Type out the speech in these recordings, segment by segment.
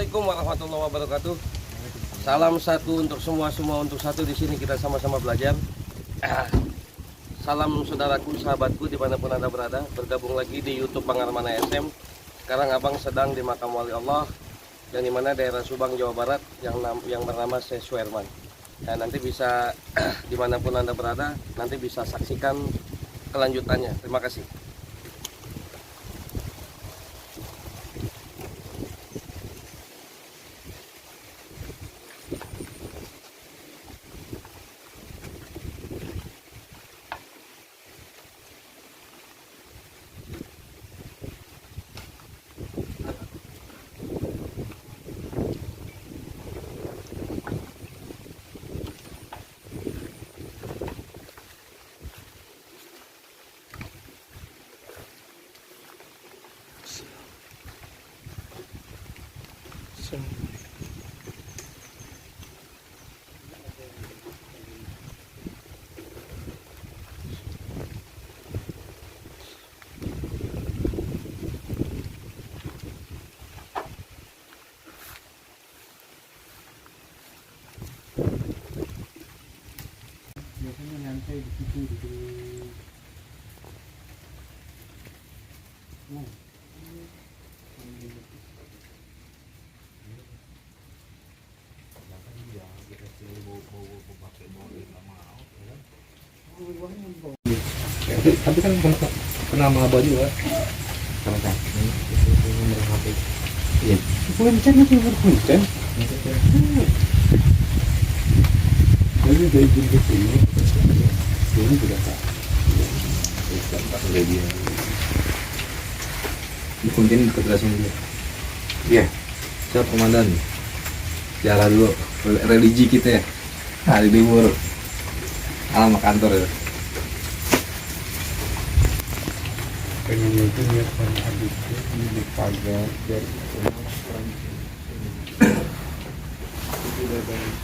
Assalamualaikum warahmatullahi wabarakatuh. Salam satu untuk semua untuk satu. Di sini kita sama-sama belajar. Salam saudaraku, sahabatku dimanapun Anda berada. Bergabung lagi di YouTube Bang Armana SM. Sekarang Abang sedang di Makam Wali Allah, yang dimana daerah Subang, Jawa Barat, yang bernama Syekh Suherman. Nah, nanti bisa dimanapun Anda berada, nanti bisa saksikan kelanjutannya. Terima kasih. Biasanya nyantai di situ gitu. Nah. Tapi kan pernah maba juga. Karena kan nomor HP. Iya. Kuncen itu kuncen. Jadi dari pintu sini, ini juga tak. Tak boleh dia. Di kuncen dekat langsung dia. Iya. Siap komandan. Jalan dulu religi kita ya. Hari libur. Alamat kantor ya. Pengen itu lihat sama adiknya di pagar biar orang tidak banyak.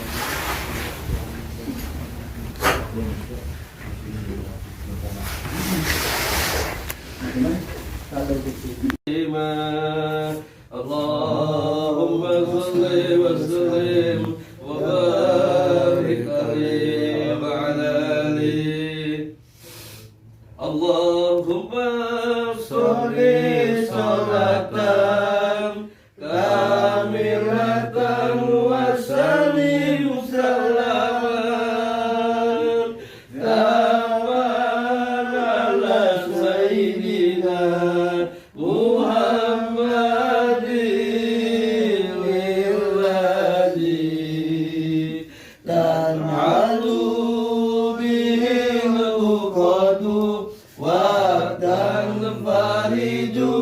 Allahumma shalli wa sallim wa barik alaihi wa ala alihi. Allahumma shalli salatan kamilatan wa sallim salaman taman ala sayyidina Muhammadin lilladzi tan'alu bihi al-uqadu wa tanfariju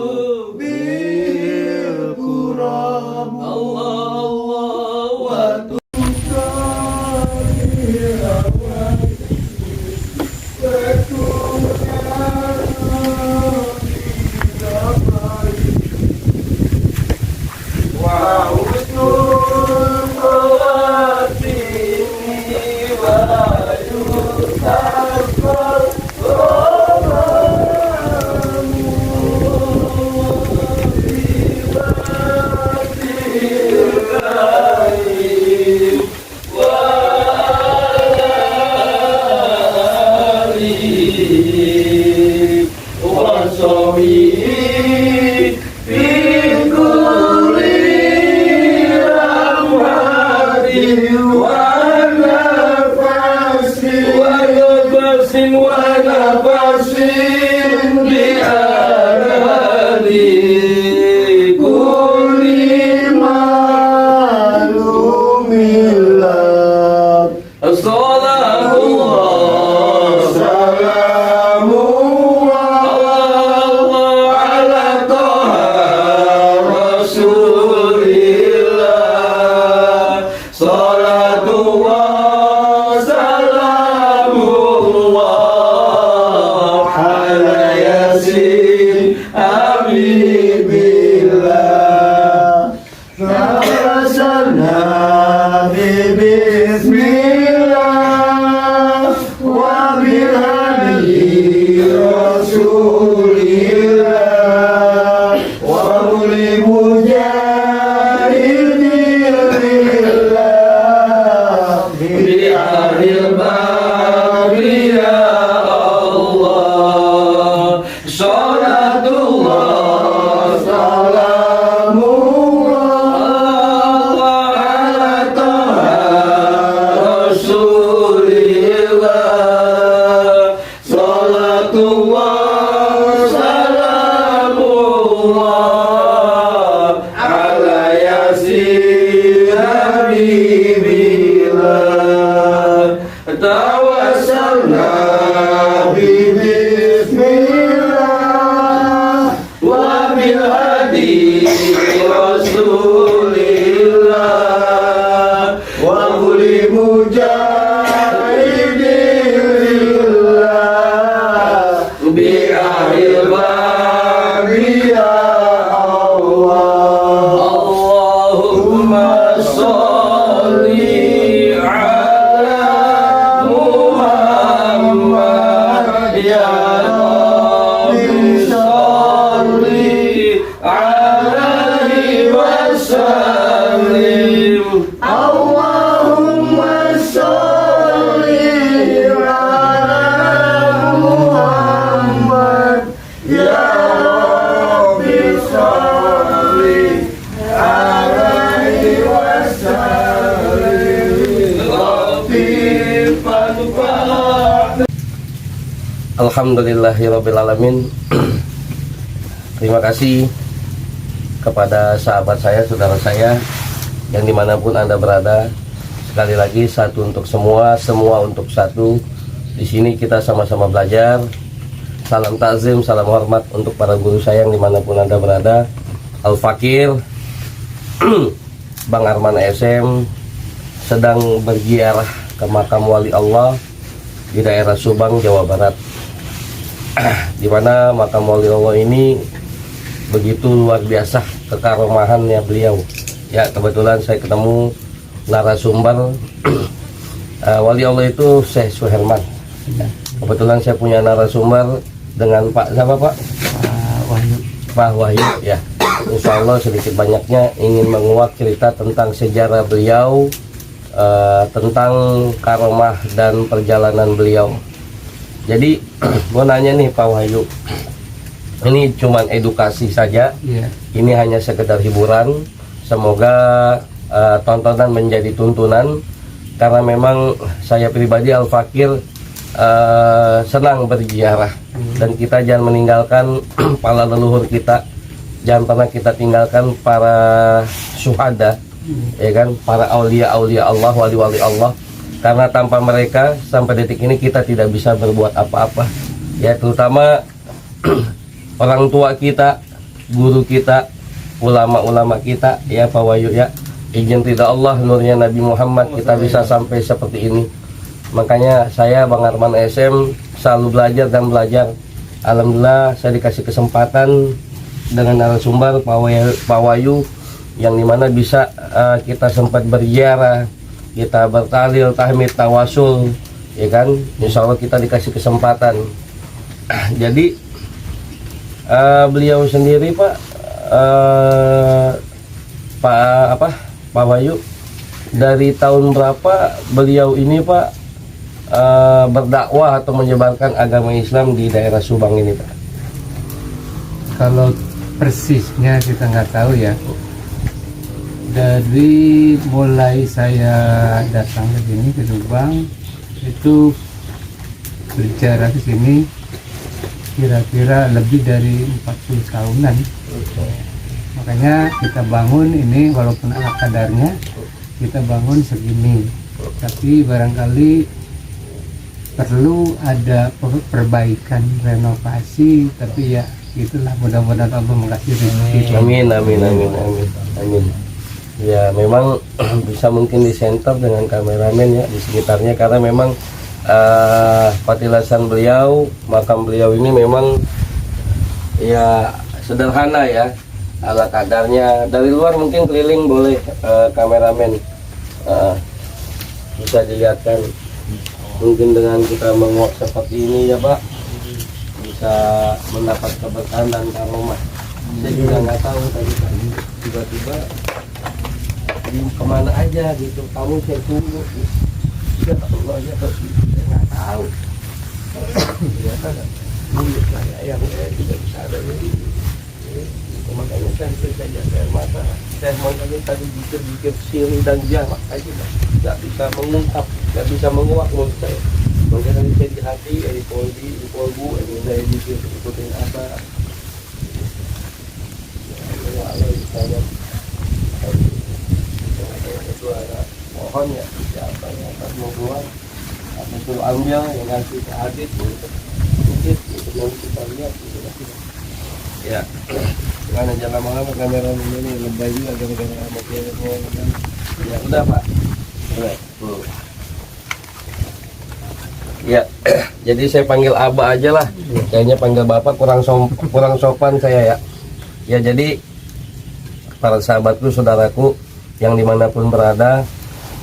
bil kurab. Allah wa Rasulillah wa الهدي رسول الله وكل مجاهد لله بأهل الباب يا الله اللهم صل على محمد يا رب صل عليه وسلم اللهم صل على محمد يا رب صل عليه وسلم ربي فانفعنا. Alhamdulillahirrabbilalamin. Terima kasih kepada sahabat saya, saudara saya yang dimanapun Anda berada. Sekali lagi, satu untuk semua, semua untuk satu. Di sini kita sama-sama belajar. Salam takzim, salam hormat untuk para guru saya yang dimanapun Anda berada. Al-Fakir Bang Arman SM sedang berziarah ke makam wali Allah di daerah Subang, Jawa Barat. Di mana makam wali Allah ini begitu luar biasa kekaromahannya beliau. Ya, kebetulan saya ketemu narasumber wali Allah itu Syekh Suherman. Kebetulan saya punya narasumber dengan Pak siapa Pak? Pak Wahyu ya. Insya Allah sedikit banyaknya ingin menguak cerita tentang sejarah beliau, tentang karomah dan perjalanan beliau. Jadi gue nanya nih Pak Wahyu, ini cuman edukasi saja, ini hanya sekedar hiburan. Semoga tontonan menjadi tuntunan, karena memang saya pribadi Al-Fakir senang berziarah, dan kita jangan meninggalkan para leluhur kita, jangan pernah kita tinggalkan para syuhada, ya kan, para aulia-aulia Allah, wali-wali Allah, karena tanpa mereka sampai detik ini kita tidak bisa berbuat apa-apa, ya, terutama orang tua kita, guru kita, ulama-ulama kita, ya Pak Wahyu ya. Izin ridha Allah, nurnya Nabi Muhammad, kita bisa sampai seperti ini. Makanya saya Bang Arman SM selalu belajar dan belajar. Alhamdulillah saya dikasih kesempatan dengan narasumber Pak Wahyu, yang dimana bisa kita sempat berziarah, kita bertahlil, tahmid, tawasul, ya kan. Insya Allah kita dikasih kesempatan. Jadi beliau sendiri Pak, Pak Wahyu, dari tahun berapa beliau ini Pak berdakwah atau menyebarkan agama Islam di daerah Subang ini Pak? Kalau persisnya kita nggak tahu ya. Dari mulai saya datang ke sini ke Subang itu berjarak ke sini kira-kira lebih dari 40 tahunan. Makanya kita bangun ini, walaupun ala kadarnya kita bangun segini, tapi barangkali perlu ada perbaikan, renovasi, tapi ya itulah, mudah-mudahan Allah mengasih rezeki. Amin, amin, amin, amin, amin. Ya memang bisa mungkin di center dengan kameramen ya di sekitarnya, karena memang patilasan beliau, makam beliau ini memang ya sederhana ya, ala kadarnya. Dari luar mungkin keliling boleh kameramen, bisa dilihatkan. Mungkin dengan kita menguak seperti ini ya Pak, bisa mendapat keberkahan dan karomah. Saya juga nggak tahu tadi tiba-tiba kemana aja gitu, kamu saya tunggu ya Allah ya, saya nggak tahu ternyata yang saya tidak bisa ada ini. Makanya saya saja air mata, saya makanya tadi pikir siri dan jarak aja nggak bisa mengungkap, nggak bisa menguak menurut saya. Makanya saya di hati, di polbu, ini saya pikir ikutin apa saya itu ada pohon ya, siapa yang akan mau keluar atau suruh ambil yang ngasih ke Adit untuk nanti kita lihat gitu ya. Mana jangan lama-lama kamera ini lebay juga gara-gara pakai phone. Ya udah Pak. Udah. Ya, jadi saya panggil Aba aja lah. Kayaknya panggil Bapak kurang sopan saya ya. Ya jadi para sahabatku, saudaraku yang dimanapun berada,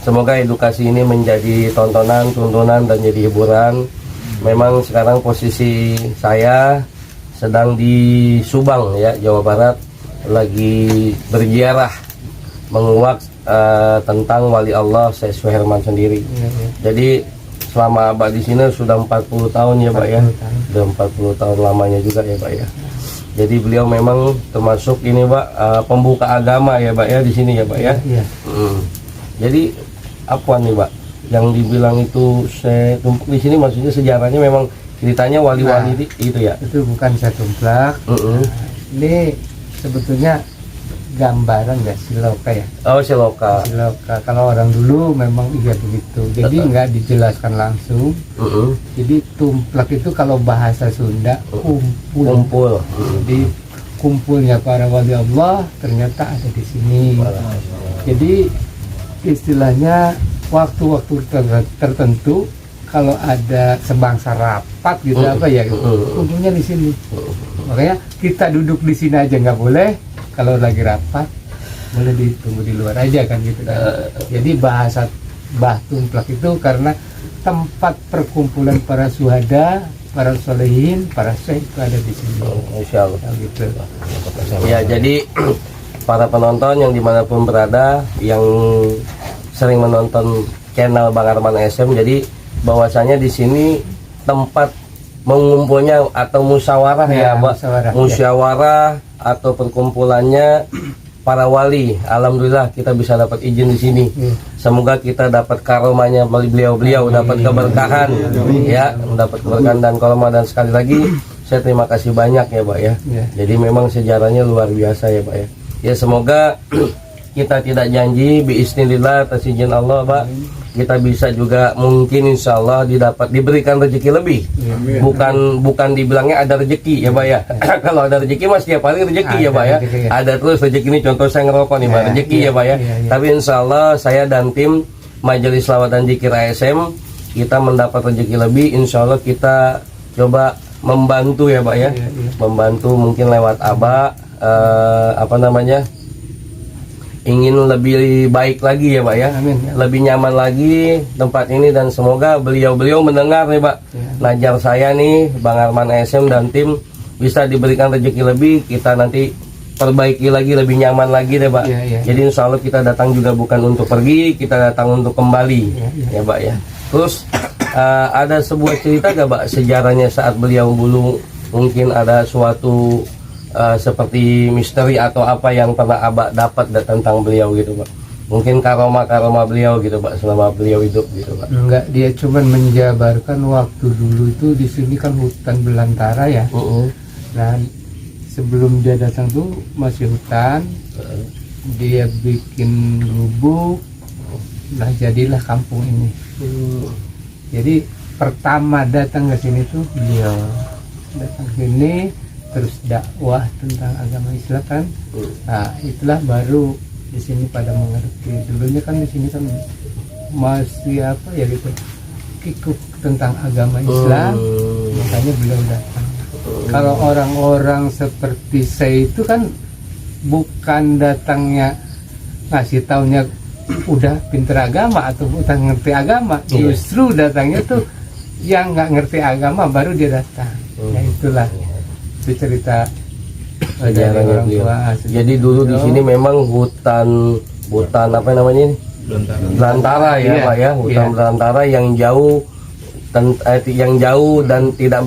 semoga edukasi ini menjadi tontonan, tuntunan dan jadi hiburan. Memang sekarang posisi saya sedang di Subang ya, Jawa Barat, lagi berziarah menguak tentang wali Allah Syekh Suherman sendiri. Jadi selama Abah di sini sudah 40 tahun ya Pak ya. Sudah 40 tahun lamanya juga ya Pak ya. Jadi beliau memang termasuk ini Pak pembuka agama ya Pak ya di sini ya Pak ya. Iya. Jadi apa nih Pak yang dibilang itu saya tumpuk di sini, maksudnya sejarahnya memang ceritanya wali-wali itu ya. Itu bukan saya tumplak. Ini sebetulnya gambaran ya, siloka ya. Oh, siloka. Siloka. Kalau orang dulu memang iya begitu. Jadi nggak dijelaskan langsung. Jadi tumplak itu kalau bahasa Sunda kumpul. Jadi kumpulnya para wali Allah ternyata ada di sini. Jadi istilahnya waktu-waktu tertentu kalau ada sebangsa rapat gitu apa ya, kumpulnya di sini. Makanya kita duduk di sini aja nggak boleh. Kalau lagi rapat boleh ditunggu di luar aja kan gitu kan. Jadi bahasa tumplak itu karena tempat perkumpulan para syuhada, para solehin, para syekh itu ada di sini. Insya Allah. Gitu. Ya jadi para penonton yang dimanapun berada, yang sering menonton channel Bang Arman SM, jadi bahwasanya di sini tempat mengumpulnya atau musyawarah ya, Pak. Musyawarah atau perkumpulannya para wali. Alhamdulillah kita bisa dapat izin di sini. Semoga kita dapat karomahnya beliau-beliau, dapat keberkahan ya, mendapat keberkahan dan karomah. Dan sekali lagi saya terima kasih banyak ya Pak ya. Jadi memang sejarahnya luar biasa ya Pak ya. Ya semoga kita tidak janji biiznillah atas izin Allah Pak, kita bisa juga mungkin insya Allah diberikan rezeki lebih. Bukan dibilangnya ada rezeki ya Pak ya. Kalau ada rezeki mas tiap hari rezeki ya Pak ya. Ada terus rezeki ini, contoh saya ngerokok nih Pak, rezeki ya Pak ya. Tapi insya Allah saya dan tim Majelis Selawat dan Zikir ASM kita mendapat rezeki lebih. Insya Allah kita coba membantu ya Pak ya. Membantu mungkin lewat Aba ingin lebih baik lagi ya Pak ya. Amin. Lebih nyaman lagi tempat ini, dan semoga beliau-beliau mendengar nih Pak. Najar saya nih Bang Arman SM dan tim bisa diberikan rezeki lebih, kita nanti perbaiki lagi, lebih nyaman lagi deh Pak. Jadi insya Allah kita datang juga bukan untuk pergi, kita datang untuk kembali ya Pak ya. Terus ada sebuah cerita gak Pak sejarahnya saat beliau dulu, mungkin ada suatu seperti misteri atau apa yang pernah Abah dapat tentang beliau gitu Pak? Mungkin karomah beliau gitu Pak selama beliau hidup gitu Pak? Enggak, dia cuman menjabarkan waktu dulu itu di sini kan hutan belantara ya. Dan sebelum dia datang tuh masih hutan. Dia bikin lubuk. Nah jadilah kampung ini. Jadi pertama datang ke sini tuh beliau datang ke sini, terus dakwah tentang agama Islam kan. Nah itulah baru di sini pada mengerti. Dulunya kan di sini kan masih apa ya gitu, kikuk tentang agama Islam, makanya beliau datang. Kalau orang-orang seperti saya itu kan bukan datangnya ngasih taunya udah pinter agama atau udah ngerti agama, justru datangnya tuh yang nggak ngerti agama baru dia datang. Ya itulah itu cerita sejarahnya beliau. Jadi dulu di sini memang hutan apa namanya ini? Belantara ya Pak ya, hutan belantara yang jauh dan tidak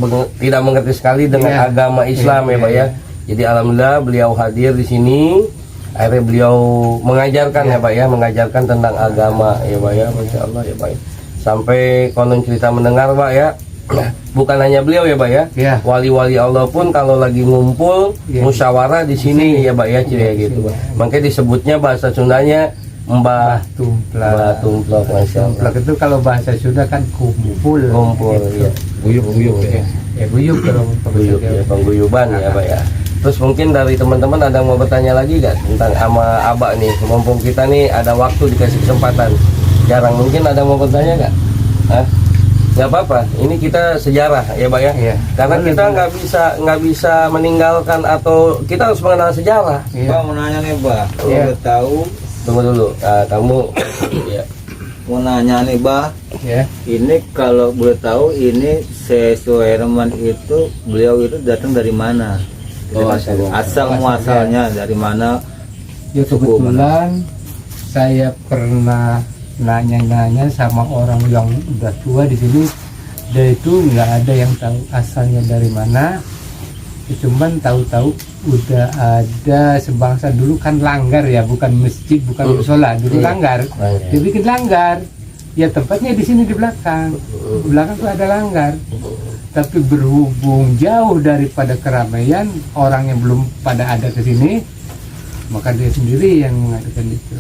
mengerti sekali dengan agama Islam ya Pak ya. Jadi alhamdulillah beliau hadir di sini, akhirnya beliau mengajarkan ya Pak ya, mengajarkan tentang agama ya Pak ya, Masya Allah ya Pak ya. Sampai konon cerita mendengar Pak ya, bukan hanya beliau ya Pak ya, wali-wali Allah pun kalau lagi ngumpul musyawarah di sini ya Pak ya, gitu Pak. Makanya disebutnya bahasa Sundanya Mbah Tumplak. Masya Allah. Tumplak itu kalau bahasa Sunda kan kumpul ya. Guyub ya. Ya guyub kalau pengguyuban ya Pak ya. Terus mungkin dari teman-teman ada yang mau bertanya lagi gak tentang sama Abah nih? Mumpung kita nih ada waktu, dikasih kesempatan. Jarang, mungkin ada yang mau bertanya gak? Hah? Nggak apa-apa, ini kita sejarah ya Pak ya. Iya. Karena kita nggak bisa meninggalkan atau kita harus mengenal sejarah. Iya. Pak mau nanya nih Pak, kalau Iya. boleh tahu, Tunggu dulu, kamu ya. mau nanya nih Pak, Ya. ini kalau boleh tahu ini Suherman itu beliau itu datang dari mana? Oh, asal muasalnya dari mana? Ya kebetulan saya pernah nanya-nanya sama orang yang udah tua di sini, dia itu nggak ada yang tahu asalnya dari mana. Cuman tahu-tahu udah ada sebangsa dulu kan langgar ya, bukan masjid, bukan musola, dulu langgar. Dia bikin langgar. Ya tempatnya di sini di belakang. Di belakang tuh ada langgar. Tapi berhubung jauh daripada keramaian, orang yang belum pada ada ke sini, maka dia sendiri yang mengadakan itu.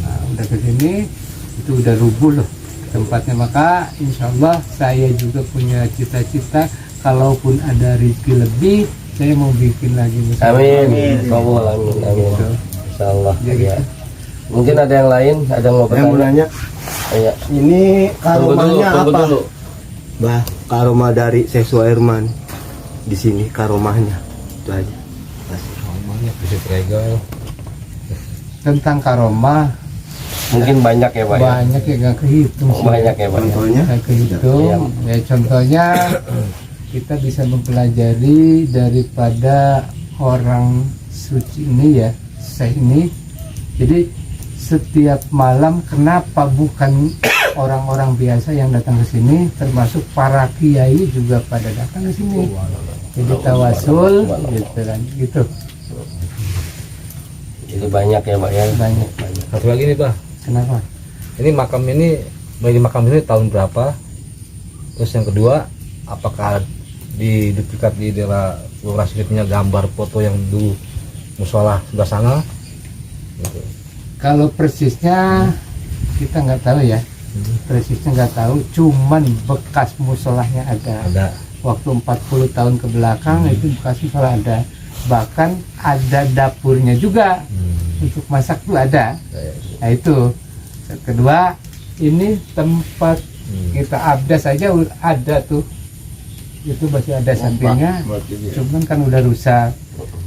Nah, udah ke sini itu udah rubuh loh tempatnya, maka insya Allah saya juga punya cita-cita kalaupun ada rezeki lebih saya mau bikin lagi musola. Amin. Kabul, amin. Gitu. Insyaallah. Ya, Ya. gitu. Mungkin ada yang lain, ada yang mau Saya mau bertanya? nanya, Iya. ini karomahnya Tunggu apa? dulu. Bah, karomah dari Syekh Suherman di sini karomahnya itu aja. Bisa regal. Tentang karomah Mungkin banyak ya Pak ya. banyak yang nggak kehitung sih. Banyak ya Pak. Contohnya? Nggak kehitung. Ya contohnya kita bisa mempelajari daripada orang suci ini ya, Syekh ini. Jadi setiap malam kenapa bukan orang-orang biasa yang datang ke sini, termasuk para kiai juga pada datang ke sini. Jadi tawasul gitu kan, gitu. Jadi banyak ya Pak ya. Banyak. Satu lagi nih Pak, Kenapa? ini makam ini bagi makam ini tahun berapa? Terus yang kedua, apakah di dekat di daerah lokasi punya gambar foto yang dulu musola sebelah sana? Gitu. Kalau persisnya kita nggak tahu ya. Persisnya nggak tahu, cuman bekas musolahnya ada. Ada. Waktu 40 tahun ke belakang itu bekas musola ada. Bahkan ada dapurnya juga untuk masak tuh ada. Nah itu. Kedua, ini tempat kita abdas saja ada tuh. Itu masih ada sampingnya. Cuman kan udah rusak.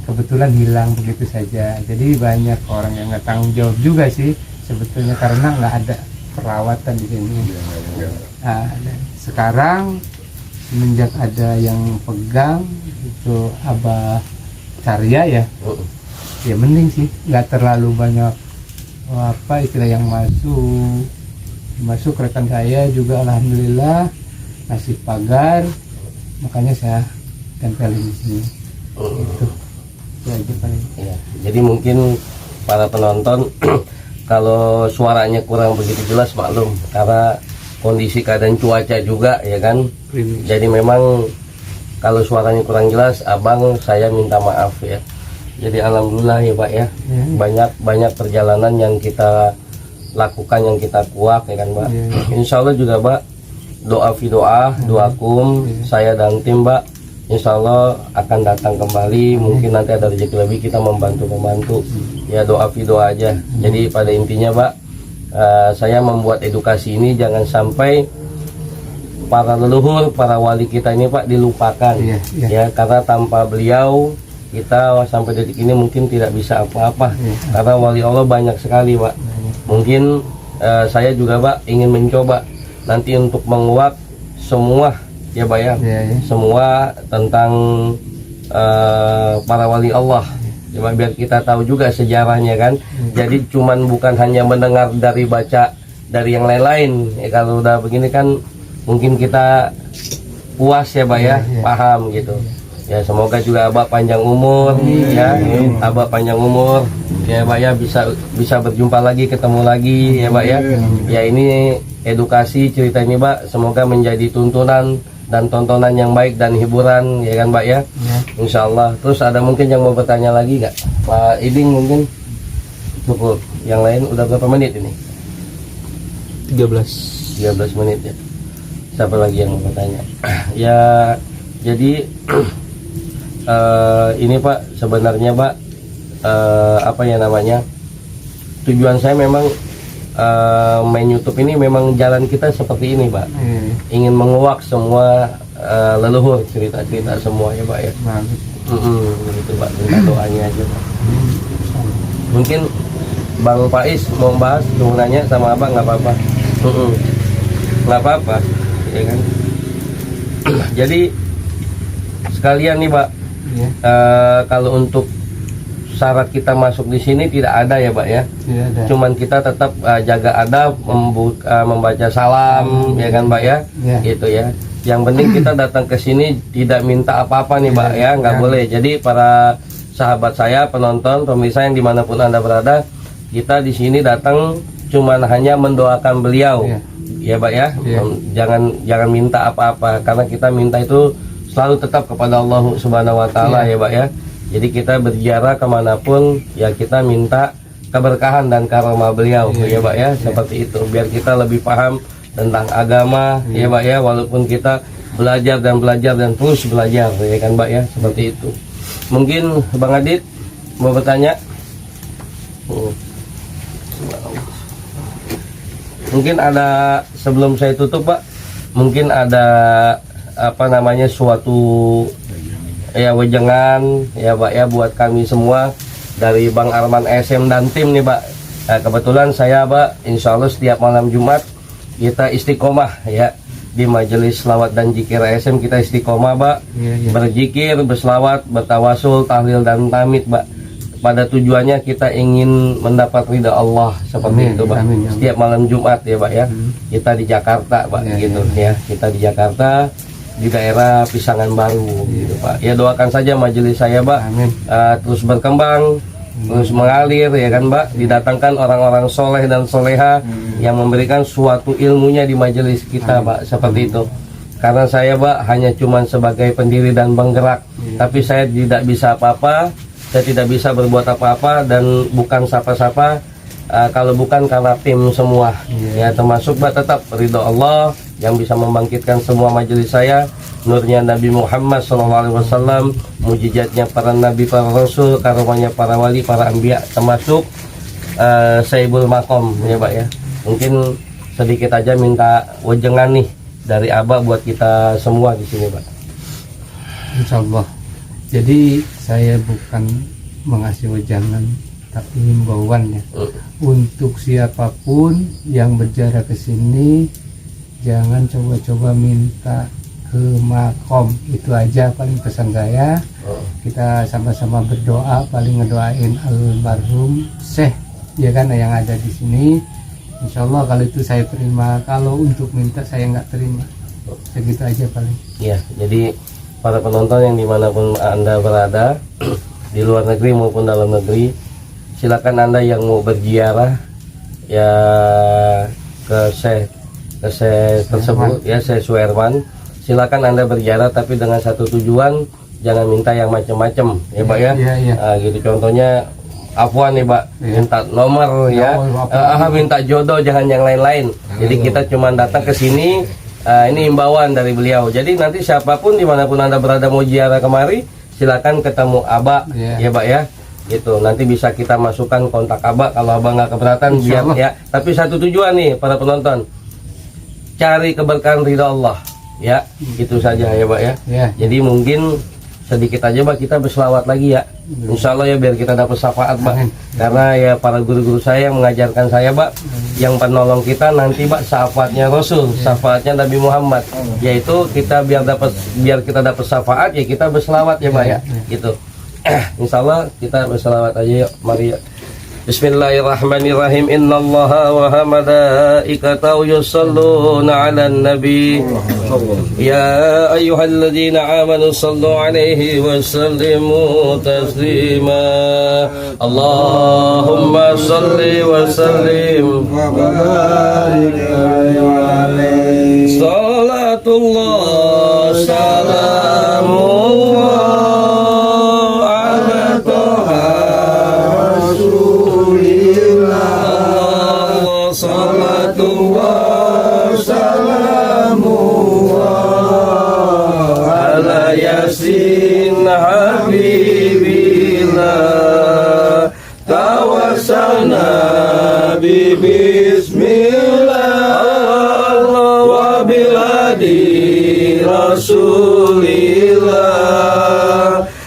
Kebetulan hilang begitu saja. Jadi banyak orang yang nggak tanggung jawab juga sih sebetulnya karena nggak ada perawatan di sini. Nah, dan sekarang semenjak ada yang pegang itu Abah Carya ya, ya mending sih, nggak terlalu banyak apa istilah yang masuk rekan saya juga alhamdulillah ngasih pagar, makanya saya tempelin di sini. Itu aja paling. Ya, jadi mungkin para penonton kalau suaranya kurang begitu jelas maklum karena kondisi keadaan cuaca juga ya kan. Jadi memang kalau suaranya kurang jelas, abang saya minta maaf ya. Jadi alhamdulillah ya Pak ya, banyak perjalanan yang kita lakukan, yang kita kuak ya kan Pak. Insya Allah juga Pak, doakum saya dan tim Pak, insya Allah akan datang kembali. Mungkin nanti ada rezeki lebih kita membantu ya, doa aja. Jadi pada intinya Pak, saya membuat edukasi ini jangan sampai para leluhur, para wali kita ini Pak dilupakan. Ya, karena tanpa beliau kita sampai detik ini mungkin tidak bisa apa-apa. Karena wali Allah banyak sekali Pak. Mungkin saya juga Pak ingin mencoba nanti untuk menguak semua ya Pak ya, semua tentang para wali Allah. Cuma biar kita tahu juga sejarahnya kan. Jadi cuman bukan hanya mendengar dari baca dari yang lain-lain. Ya, kalau udah begini kan mungkin kita puas ya Pak ya, paham gitu. Ya semoga juga Abah panjang umur ya, Abah panjang umur ya Pak ya, bisa berjumpa lagi, ketemu lagi ya Pak ya. Ya ini edukasi cerita ini Pak, semoga menjadi tuntunan dan tontonan yang baik dan hiburan ya kan Pak ya. Insya Allah. Terus ada mungkin yang mau bertanya lagi nggak Pak Iding? Mungkin cukup. Yang lain udah berapa menit ini? 13 menit ya. Siapa lagi yang mau bertanya? Ya jadi ini Pak, sebenarnya Pak, apa ya namanya, tujuan saya memang main YouTube ini memang jalan kita seperti ini Pak, ingin menguak semua leluhur, cerita-cerita semua ya Pak ya. Bagus. Begitu Pak, minta doanya aja Pak. Mungkin Bang Faiz mau bahas, mau nanya sama Abang, nggak apa-apa. Nggak apa-apa, ya kan. Jadi sekalian nih Pak, Ya, kalau untuk syarat kita masuk di sini tidak ada ya Pak ya. tidak ada. Cuman kita tetap jaga adab, membaca salam, ya kan Pak ya. Ya. Gitu ya. Yang penting kita datang ke sini tidak minta apa-apa nih Pak ya, nggak boleh. Jadi para sahabat saya, penonton, pemirsa yang dimanapun Anda berada, kita di sini datang cuman hanya mendoakan beliau. Ya Pak ya. Jangan minta apa-apa, karena kita minta itu selalu tetap kepada Allah Subhanahu wa taala ya Pak ya. Jadi kita berziarah kemanapun ya kita minta keberkahan dan karomah beliau ya Pak ya, seperti itu, biar kita lebih paham tentang agama ya Pak ya, walaupun kita belajar dan terus belajar ya kan Pak ya, seperti itu. Mungkin Bang Adit mau bertanya. Mungkin ada, sebelum saya tutup Pak, mungkin ada apa namanya suatu ya wejangan ya Pak ya buat kami semua dari Bang Arman SM dan tim nih Pak. Nah, kebetulan saya Pak, insya Allah setiap malam Jumat kita istiqomah ya di majelis selawat dan zikir SM, kita istiqomah Pak, berzikir, berselawat, bertawasul, tahlil dan tamid Pak. Pada tujuannya kita ingin mendapat ridha Allah seperti itu Pak. Setiap malam Jumat ya Pak ya. Kita di Jakarta Pak gitu ya. Kita di Jakarta di daerah Pisangan Baru gitu Pak. Ya doakan saja majelis saya Pak terus berkembang, terus mengalir ya kan Pak. Didatangkan orang-orang soleh dan soleha yang memberikan suatu ilmunya di majelis kita Pak, seperti itu. Karena saya Pak hanya cuman sebagai pendiri dan penggerak, tapi saya tidak bisa apa-apa. Saya tidak bisa berbuat apa-apa dan bukan siapa-siapa kalau bukan karena tim semua ya, termasuk Pak tetap ridho Allah yang bisa membangkitkan semua majelis saya, nurnya Nabi Muhammad SAW, mujizatnya para nabi, para rasul, karomahnya para wali, para anbiya, termasuk Saibul Makom ya Pak ya. Mungkin sedikit aja minta wejangan nih dari Abah buat kita semua di sini Pak. Insya Allah. Jadi saya bukan mengasih wejangan, tapi himbauan ya. Untuk siapapun yang berjarak ke sini, jangan coba-coba minta ke makom. Itu aja paling pesan saya. Kita sama-sama berdoa, paling ngedoain almarhum Syekh ya kan yang ada di sini. Insya Allah kalau itu saya terima. Kalau untuk minta saya nggak terima. Segitu aja paling. Ya, jadi para penonton yang dimanapun Anda berada, di luar negeri maupun dalam negeri, silakan Anda yang mau berziarah ya ke Syekh tersebut ya, Syekh Suherman, silakan Anda berziarah, tapi dengan satu tujuan, jangan minta yang macam-macam ya Pak ya. Nah, gitu contohnya afwan nih Pak, minta nomor ya, minta jodoh, jangan yang lain-lain. Jadi kita cuma datang ke sini. Ini imbauan dari beliau. Jadi nanti siapapun dimanapun Anda berada mau ziarah kemari, silakan ketemu Abah ya Pak ya. Gitu. Nanti bisa kita masukkan kontak Abah kalau Abah nggak keberatan biar ya. Tapi satu tujuan nih para penonton, cari keberkahan ridha Allah ya. Gitu saja ya Pak ya. Jadi mungkin sedikit aja Pak kita berselawat lagi ya. Insya Allah ya biar kita dapat syafaat Pak. Karena ya para guru-guru saya yang mengajarkan saya Pak, yang penolong kita nanti Pak syafaatnya Rasul, syafaatnya Nabi Muhammad, yaitu kita biar kita dapat syafaat ya kita berselawat ya Pak ya. Gitu. Insya Allah kita berselawat aja yuk, mari ya. Bismillahirrahmanirrahim. Innallaha wa malaikatahu yusholluna 'alan nabi. Ya ayyuhalladzina amanu shallu 'alaihi wa sallimu taslima. Allahumma shalli wa sallim wa barik alaihi. Salatullah salamullah Yasin nabi bismillah wa biladi rasulillah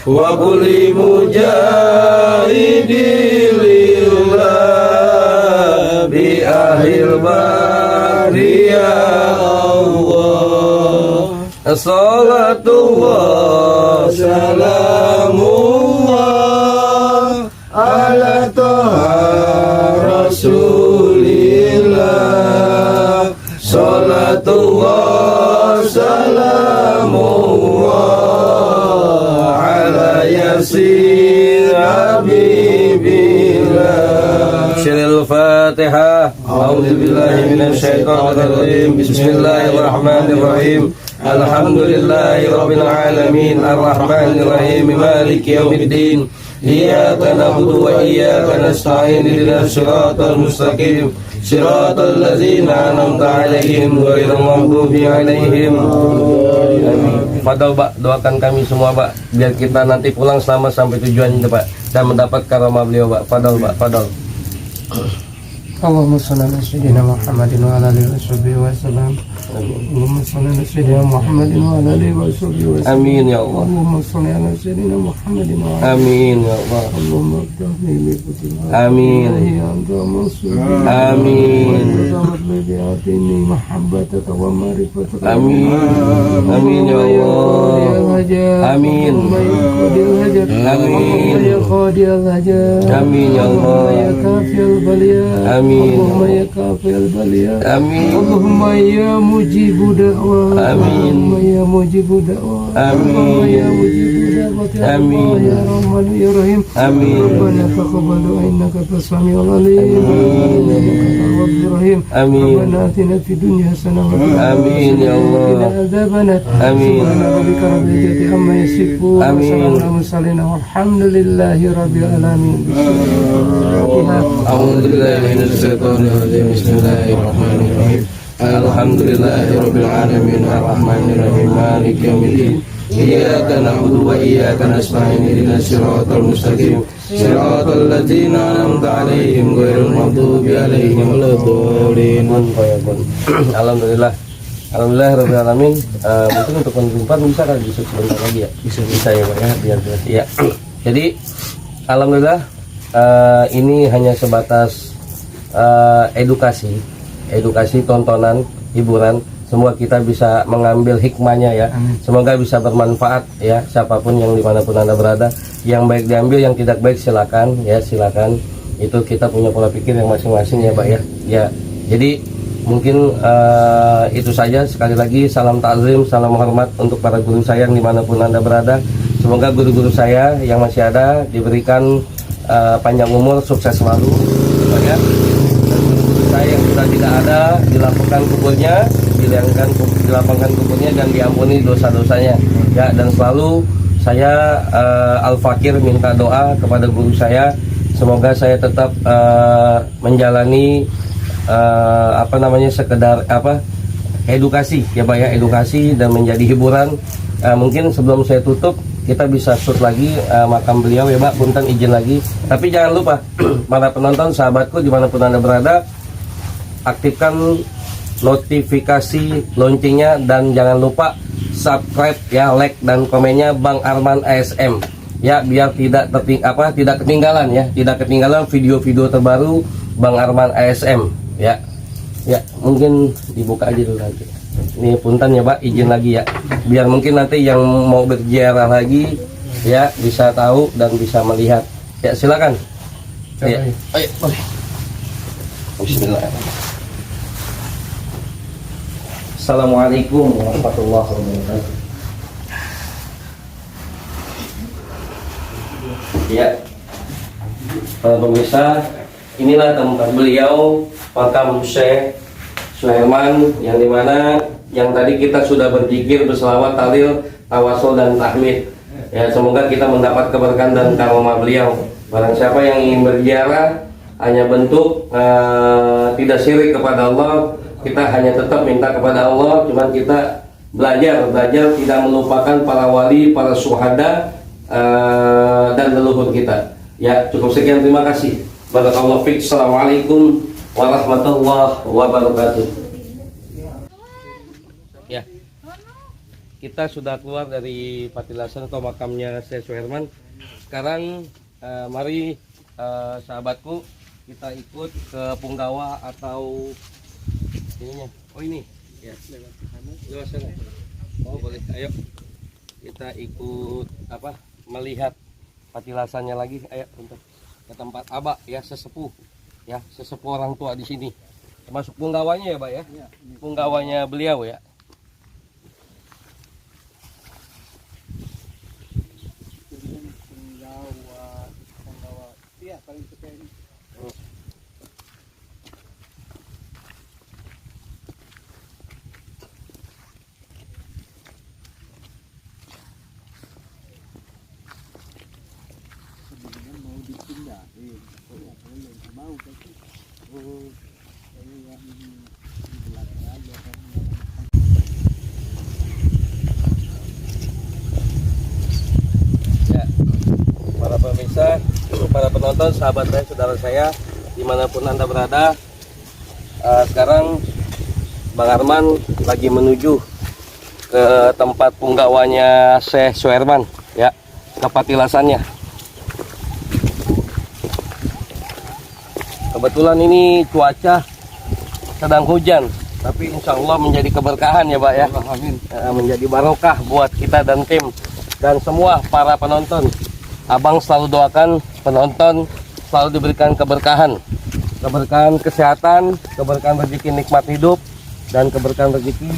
wa kulli mujahidilillah bi akhir bariyah Allah. Salatullah salamullah ala toha rasulillah. Salatullah salamullah ala yasin habibillah. Syiril Fatihah. A'udzu billahi minasyaitonir rajim. Bismillahirrahmanirrahim. Alhamdulillahi rabbil alamin arrahmanir rahim maliki yaumiddin iyyaka na'budu wa iyyaka nasta'in ihdinas siratal mustaqim siratal ladzina an'amta 'alaihim ghairil maghdubi 'alaihim. Amin. Fadal Pak, doakan kami semua Pak biar kita nanti pulang selamat sampai tujuan Pak dan mendapat karamah beliau Pak. Fadal Pak, fadal. Allahumma shalli ala sayyidina Muhammadin wa ala alihi washabihi wasallam. Allahumma shalli ala sayyidina Muhammadin wa ala alihi washabihi wasallam. Amin ya Allah. Allahumma shalli ala sayyidina Muhammadin wa ala Amin ya Allah. Allahumma ighfirli li dhunubina. Amin. Anta mansur. Amin. Atini mahabbataka wa ma'rifataka. Amin. Amin ya Allah. Amin. Amin. Ya qadiyal hajat. Amin ya Allah. Ya kafiyal baliyat. Amin. Allahumma ya kafiyal baliyat. Amin. Allahumma ya mujibu da'wah. Amin. Allahumma ya mujibu da'wah. Amin. Allahumma ya mujibu da'wah. Amin. Ya Rahman ya Rahim. Amin. Rabbana taqabbal innaka as-sami'ul 'alim. Innaka tawwabur rahim. Amin. Rabbana atina fid dunya hasanah wa fil Amin ya Allah. qina adzabannar. Amin. Subhana rabbika rabbil izzati amma yasifun. Amin. Wassalamun ala mursalin walhamdulillahi rabbil alamin. A'udzubillahi minasyaitonir rajim. Bismillahirrahmanirrahim. Alhamdulillahirabbil alamin arrahmanir rahim maliki yaumiddin. Iyyaka na'budu wa iyyaka nasta'in ihdinas siratal mustaqim siratal ladzina an'amta 'alaihim ghairil maghdubi 'alaihim waladdallin. Alhamdulillah. Alhamdulillahirabbil alamin. Mungkin untuk penutupan bisa kan bisa sebentar lagi ya. Bisa ya Pak ya, biar ya. Jadi alhamdulillah ini hanya sebatas edukasi tontonan hiburan. Semoga kita bisa mengambil hikmahnya ya. Semoga bisa bermanfaat ya, siapapun yang dimanapun Anda berada. Yang baik diambil, yang tidak baik silakan ya, silakan. Itu kita punya pola pikir yang masing-masing ya Pak ya. Ya, jadi mungkin itu saja. Sekali lagi salam takzim, salam hormat untuk para guru saya yang dimanapun Anda berada. Semoga guru-guru saya yang masih ada diberikan panjang umur, sukses selalu ya. Saya yang sudah tidak ada dilaporkan kuburnya, dilapangkan kuburnya dan diampuni dosa-dosanya ya. Dan selalu saya Al-Fakir minta doa kepada guru saya, semoga saya tetap menjalani sekedar edukasi ya Pak ya, edukasi dan menjadi hiburan. Mungkin sebelum saya tutup kita bisa shoot lagi makam beliau ya Pak, punten izin lagi. Tapi jangan lupa para penonton, sahabatku dimanapun Anda berada, aktifkan notifikasi loncengnya dan jangan lupa subscribe ya, like dan komennya Bang Arman ASM ya, biar tidak ketinggalan ya, tidak ketinggalan video-video terbaru Bang Arman ASM ya. Ya, mungkin dibuka aja dulu nanti. Ini punten ya Pak, izin lagi ya, biar mungkin nanti yang mau berziarah lagi ya bisa tahu dan bisa melihat ya. Silakan ya. Ayo boleh. Bismillahirrahmanirrahim. Assalamualaikum warahmatullahi wabarakatuh. Ya, para pemirsa, inilah tempat beliau, makam Syekh Suherman, yang dimana yang tadi kita sudah berzikir, berselawat, tahlil, tawasul dan tahmid. Ya, semoga kita mendapat keberkahan dan karomah beliau. Barang siapa yang ingin berziarah hanya bentuk tidak syirik kepada Allah, kita hanya tetap minta kepada Allah, cuman kita belajar tidak melupakan para wali, para syuhada dan leluhur kita. Ya, cukup sekian, terima kasih. Barakallahu fiik. Assalamualaikum warahmatullahi wabarakatuh. Ya, kita sudah keluar dari patilasan atau makamnya Syekh Suherman. Sekarang mari sahabatku, kita ikut ke Punggawa atau ininya. Oh ini, ya. Lewat sana. Oh boleh, ayo. Kita ikut melihat patilasannya lagi. Ayo untuk ke tempat Abah ya, sesepuh orang tua di sini, termasuk punggawanya ya Pak ya, punggawanya beliau ya. Para pemirsa, para penonton, sahabat saya, saudara saya, dimanapun Anda berada, sekarang Bang Arman lagi menuju ke tempat punggawanya Syekh Suherman ya, ke patilasannya. Kebetulan ini cuaca sedang hujan, tapi insya Allah menjadi keberkahan ya Pak ya. Amin. Menjadi barokah buat kita dan tim dan semua para penonton. Abang selalu doakan penonton selalu diberikan keberkahan, keberkahan kesehatan, keberkahan rezeki nikmat hidup, dan keberkahan rezeki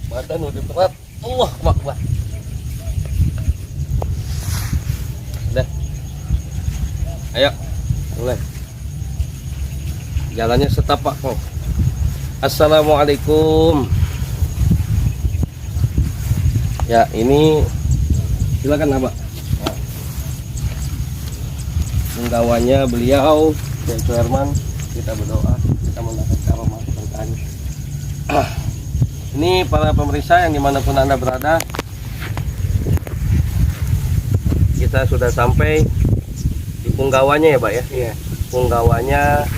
badan udah berat. Allah Akbar. Udah. Ayo, mulai. Jalannya setapak kok. Assalamualaikum. Ya, ini silakan Abah. Punggawanya beliau Syekh Suherman, kita berdoa, kita mendapat karomah keberkahan. Ini para pemirsa yang dimanapun Anda berada, kita sudah sampai di punggawanya ya Pak ya. Iya. Punggawanya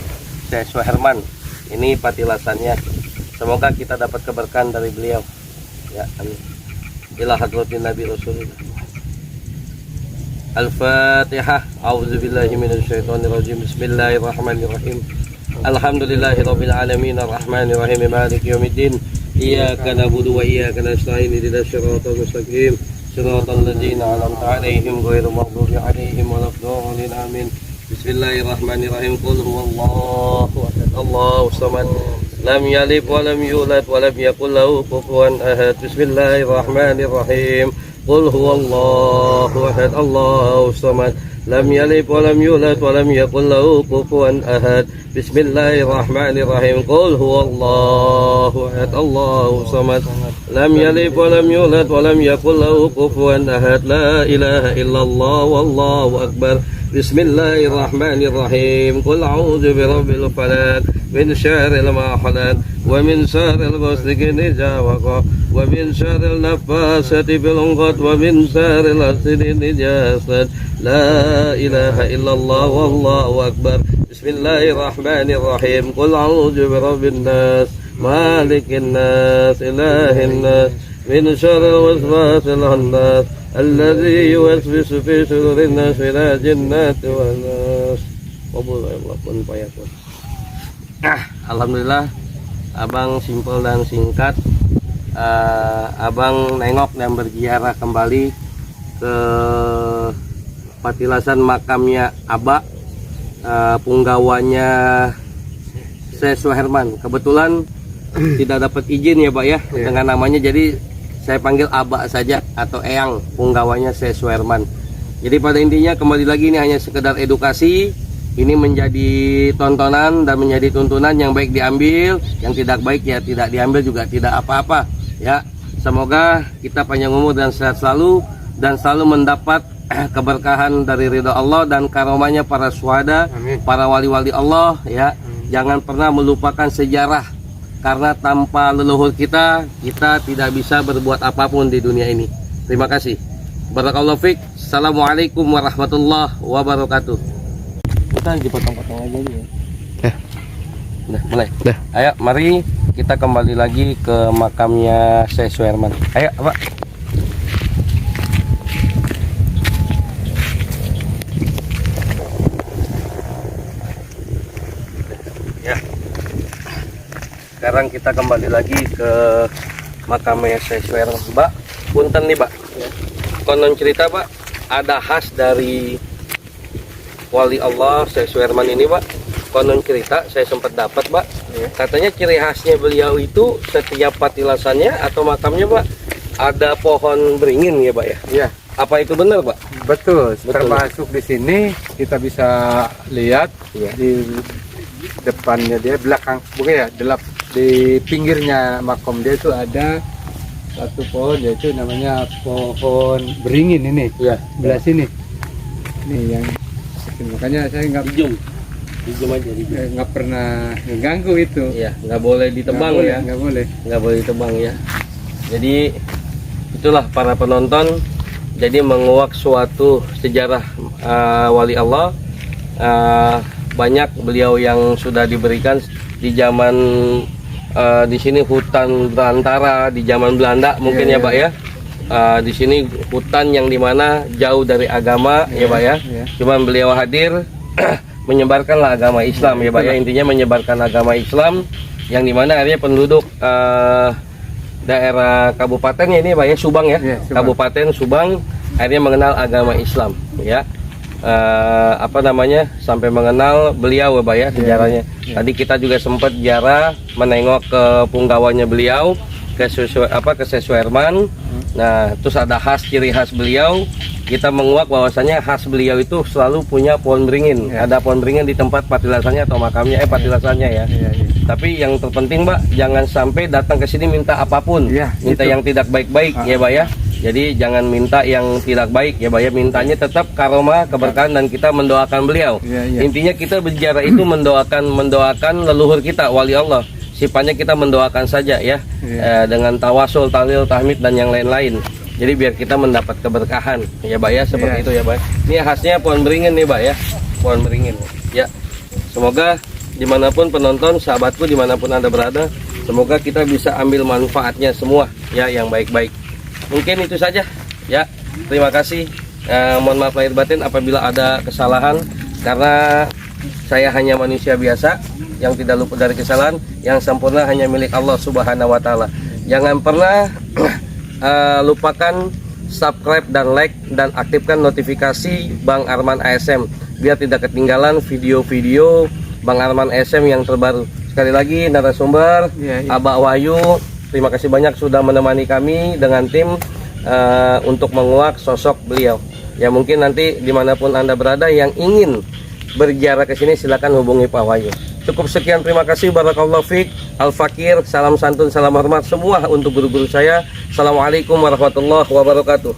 Syekh Suherman. Ini patilasannya. Semoga kita dapat keberkahan dari beliau. Ya, amin. Ila hadratin Nabi Rasulullah. Al-Fatihah. A'udzubillahi minasyaitonirrajim. Bismillahirrahmanirrahim. Alhamdulillahirabbil alamin arrahmanir rahim maliki yaumiddin. Iyyaka na'budu wa iyyaka nasta'in ihdinas siratal mustaqim siratal ladzina an'amta 'alaihim ghairil maghdubi 'alaihim waladdallin. Amin. Bismillahirrahmanirrahim. Qul huwallahu ahad, Allahus samad, lam yalid wa lam yulad wa lam yakul lahu kufuwan ahad. Bismillahirrahmanirrahim. Qul huwallahu ahad, Allahus samad, lam yalid wa lam yulad wa lam yakul lahu kufuwan ahad. Bismillahirrahmanirrahim. Qul huwallahu ahad, Allahus samad, lam yalid wa lam yulad wa lam yakul lahu kufuwan ahad. La ilaha illallah wallahu akbar. Bismillahirrahmanirrahim. Qul a'udzu birabbil falaq min syarril ma khalaq wa min syarril ghasiqin idza waqab wa min syarril naffasati bil 'uqad wa min syarril hasidin idza hasad. La ilaha illallah wallahu akbar. Bismillahirrahmanirrahim. Qul a'udzu birabbin nas malikin nas ilahin nas min syarril waswasil khannas alladzi yuwaswisu fi sudurin nas minal jinnati wan nas. Alhamdulillah, Abang simpel dan singkat. Abang nengok dan berziarah kembali ke patilasan makamnya Abah, punggawanya Syekh Suherman. Kebetulan tidak dapat izin ya Pak ya, dengan namanya, jadi saya panggil Abah saja atau Eyang, punggawanya Syekh Suherman. Jadi pada intinya kembali lagi ini hanya sekedar edukasi. Ini menjadi tontonan dan menjadi tuntunan. Yang baik diambil, yang tidak baik ya tidak diambil juga tidak apa-apa ya. Semoga kita panjang umur dan sehat selalu dan selalu mendapat keberkahan dari ridha Allah dan karomahnya para syuhada, para wali-wali Allah ya. Jangan pernah melupakan sejarah, karena tanpa leluhur kita tidak bisa berbuat apapun di dunia ini. Terima kasih. Barakallahu fiik. Assalamualaikum warahmatullahi wabarakatuh. kita dipotong-potong aja ya. Udah mulai. Dah. Ayo, mari kita kembali lagi ke makamnya Syekh Suherman. Ayo, Pak. Ya. Sekarang kita kembali lagi ke makamnya Syekh Suherman, Mbak. Punten nih, Pak. Ya. Konon cerita, Pak, ada khas dari wali Allah Syekh Suherman ini, Pak. Konon cerita saya sempat dapat, Pak. Katanya ciri khasnya beliau itu setiap patilasannya atau makamnya, Pak, ada pohon beringin ya, Pak ya. Iya, Apa itu benar, Pak? betul. Betul. Termasuk di sini kita bisa lihat Iya. di depannya dia, belakang, bukan ya, di pinggirnya makom dia itu ada satu pohon, yaitu namanya pohon beringin ini. Iya. Sebelah sini. Ini yang makanya saya Dijum aja, dijum. nggak pernah mengganggu itu. Iya, nggak boleh ditebang ya. Nggak boleh. Nggak boleh ditebang ya. Jadi itulah para penonton. Jadi menguak suatu sejarah wali Allah. Banyak beliau yang sudah diberikan di zaman di sini hutan belantara di zaman Belanda mungkin ya, Pak ya. Di sini hutan yang dimana jauh dari agama ya, Pak ya. Iya. Cuman beliau hadir menyebarkanlah agama Islam ya, Pak ya. Intinya menyebarkan agama Islam yang dimana akhirnya penduduk daerah kabupatennya ini, Pak ya, Subang ya. Iya, Subang. Kabupaten Subang akhirnya mengenal agama Islam ya. Sampai mengenal beliau ya, Pak ya, sejarahnya. Tadi kita juga sempat ziarah menengok ke punggawanya beliau ke Syekh Suherman. Nah, terus ada khas, ciri khas beliau, kita menguak bahwasanya khas beliau itu selalu punya pohon beringin. Ya. Ada pohon beringin di tempat patilasannya atau makamnya, patilasannya ya. Iya, iya. Tapi yang terpenting, Pak, jangan sampai datang ke sini minta apapun. Iya, Minta itu. yang tidak baik-baik ya, Pak ya. Jadi jangan minta yang tidak baik ya, Pak ya. Mintanya tetap karomah, keberkahan, dan kita mendoakan beliau. Iya, iya. Intinya kita berbicara itu mendoakan leluhur kita, wali Allah. Sifatnya kita mendoakan saja ya, dengan tawasul, tahlil, tahmid, dan yang lain-lain. Jadi biar kita mendapat keberkahan ya, Pak ya, seperti Iya. itu ya, Pak. Ini khasnya pohon beringin nih, Pak ya, pohon beringin ya. Semoga dimanapun penonton, sahabatku dimanapun Anda berada, semoga kita bisa ambil manfaatnya semua ya, yang baik-baik. Mungkin itu saja ya. Terima kasih. Mohon maaf lahir batin apabila ada kesalahan, karena saya hanya manusia biasa yang tidak luput dari kesalahan. Yang sempurna hanya milik Allah Subhanahu wa Ta'ala. Jangan pernah lupakan subscribe dan like dan aktifkan notifikasi Bang Arman ASM biar tidak ketinggalan video-video Bang Arman ASM yang terbaru. Sekali lagi narasumber Iya, iya. Abah Wahyu, terima kasih banyak sudah menemani kami dengan tim untuk menguak sosok beliau. Ya, mungkin nanti dimanapun Anda berada yang ingin berziarah ke sini silakan hubungi Pak Wahyu. Cukup sekian, terima kasih. Barakallahu fiik. Al-Fakir, salam santun, salam hormat semua untuk guru-guru saya. Assalamualaikum warahmatullahi wabarakatuh.